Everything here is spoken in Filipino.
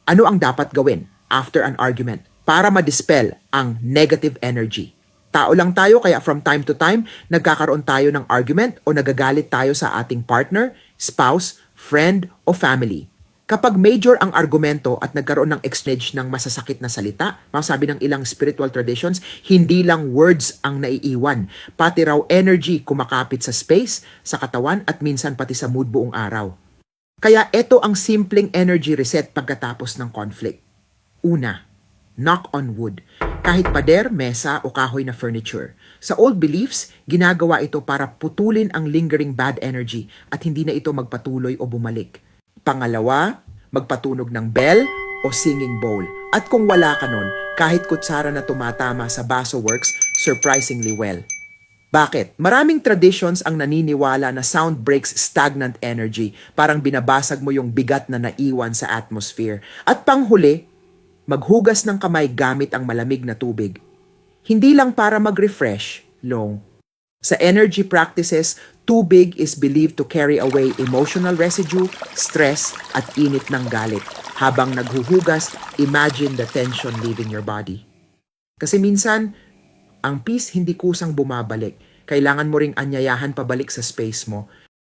Ano ang dapat gawin after an argument para ma-dispel ang negative energy? Tao lang tayo kaya from time to time, nagkakaroon tayo ng argument o nagagalit tayo sa ating partner, spouse, friend o family. Kapag major ang argumento at nagkaroon ng exchange ng masasakit na salita, masabi ng ilang spiritual traditions, hindi lang words ang naiiwan, pati raw energy kumakapit sa space, sa katawan at minsan pati sa mood buong araw. Kaya ito ang simpleng energy reset pagkatapos ng conflict. Una, knock on wood. Kahit pader, mesa o kahoy na furniture. Sa old beliefs, ginagawa ito para putulin ang lingering bad energy at hindi na ito magpatuloy o bumalik. Pangalawa, magpatunog ng bell o singing bowl. At kung wala ka nun, kahit kutsara na tumatama sa baso works surprisingly well. Bakit? Maraming traditions ang naniniwala na sound breaks stagnant energy, parang binabasag mo yung bigat na naiwan sa atmosphere. At panghuli, maghugas ng kamay gamit ang malamig na tubig. Hindi lang para mag-refresh, long. Sa energy practices, tubig is believed to carry away emotional residue, stress, at init ng galit. Habang naghuhugas, imagine the tension leaving your body. Kasi minsan, ang peace hindi kusang bumabalik. Kailangan mo ring anyayahan pabalik sa space mo.